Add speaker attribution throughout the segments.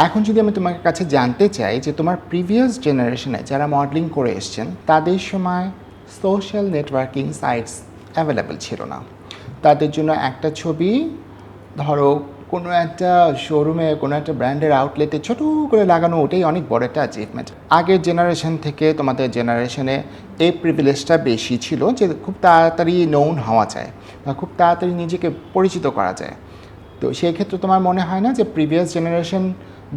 Speaker 1: এখন যদি আমি তোমার কাছে জানতে চাই যে তোমার প্রিভিয়াস জেনারেশনে যারা মডেলিং করে এসছেন তাদের সময় সোশ্যাল নেটওয়ার্কিং সাইটস অ্যাভেলেবেল ছিল না। তাদের জন্য একটা ছবি ধরো কোনো একটা শোরুমে কোনো একটা ব্র্যান্ডের আউটলেটে ছোটো করে লাগানো, ওটাই অনেক বড় একটা অ্যাচিভমেন্ট। আগের জেনারেশন থেকে তোমাদের জেনারেশনে এই প্রিভিলেজটা বেশি ছিল যে খুব তাড়াতাড়ি নোন হওয়া যায় বা খুব তাড়াতাড়ি নিজেকে পরিচিত করা যায়। তো সেই ক্ষেত্রে তোমার মনে হয় না যে প্রিভিয়াস জেনারেশন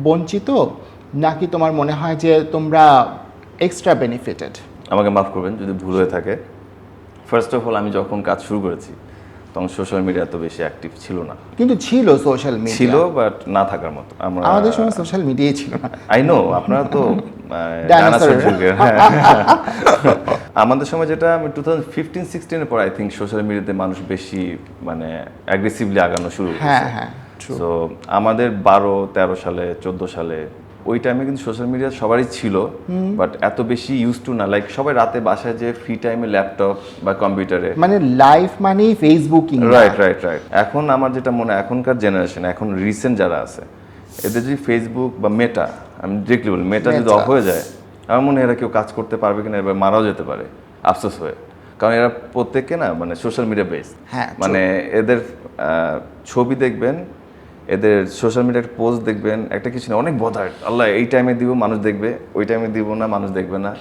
Speaker 1: বঞ্চিত, নাকি তোমার মনে হয় যে তোমরা এক্সট্রা বেনিফিটেড?
Speaker 2: আমাকে মাফ করবেন যদি ভুল হয়ে থাকে। ফার্স্ট অফ অল, আমি যখন কাজ শুরু করেছি তখন সোশ্যাল মিডিয়া এত বেশি অ্যাক্টিভ ছিল না।
Speaker 1: কিন্তু ছিল সোশ্যাল মিডিয়া,
Speaker 2: ছিল বাট না থাকার মতো।
Speaker 1: আমাদের সময় সোশ্যাল মিডিয়াই ছিল না।
Speaker 2: আই নো, আপনারা তো
Speaker 1: ডাইনোসর
Speaker 2: যুগের। আমাদের সময় যেটা আমি 2015-16 পর আই থিঙ্ক সোশ্যাল মিডিয়াতে মানুষ বেশি মানে অ্যাগ্রেসিভলি আগানো শুরু
Speaker 1: হ্যাঁ
Speaker 2: করেছে।
Speaker 1: হ্যাঁ true।
Speaker 2: সো আমাদের 12-13 সালে 14 সালে ওই টাইমে কিন্তু সোশ্যাল মিডিয়া সবারই ছিল, বাট এত বেশি ইউজ টু না। লাইক সবাই রাতে বাসায় যে ফ্রি টাইমে ল্যাপটপ বা কম্পিউটারে,
Speaker 1: মানে লাইফ মানে ফেসবুকিং।
Speaker 2: Right right right. এখন আমার যেটা মনে হয় এখনকার জেনারেশন, এখন রিসেন্ট যারা আছে, এদের যদি ফেসবুক বা মেটা, আমি ডিরেক্টলি বলি মেটা যদি অফ হয়ে যায়, আমার মনে হয় এরা কেউ কাজ করতে পারবে কিনা, এবার মারাও যেতে পারে আফসোস হয়ে। কারণ এরা প্রত্যেককে না মানে সোশ্যাল মিডিয়া বেসড।
Speaker 1: হ্যাঁ,
Speaker 2: মানে এদের ছবি দেখবেন, এদের সোশ্যাল মিডিয়ার পোস্ট দেখবেন, একটা কিছু না অনেক বদার, আল্লাহ এই টাইমে দিব মানুষ দেখবে, ওই টাইমে দিব না মানুষ দেখবে না,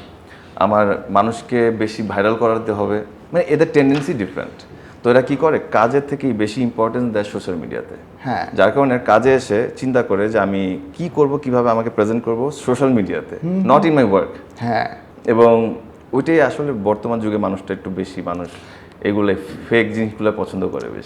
Speaker 2: আমার মানুষকে বেশি ভাইরাল করাতে হবে, মানে এদের টেন্ডেন্সি ডিফারেন্ট। তো এরা কী করে, কাজের থেকেই বেশি ইম্পর্টেন্স দেয় সোশ্যাল মিডিয়াতে।
Speaker 1: হ্যাঁ,
Speaker 2: যার কারণে কাজে এসে চিন্তা করে যে আমি কি করব, কিভাবে আমাকে প্রেজেন্ট করব সোশ্যাল মিডিয়াতে, নট ইন মাই ওয়ার্ক।
Speaker 1: হ্যাঁ,
Speaker 2: এবং ওইটাই আসলে বর্তমান যুগে মানুষটা একটু বেশি, মানুষ এগুলো ফেক জিনিসগুলো পছন্দ করে বেশি।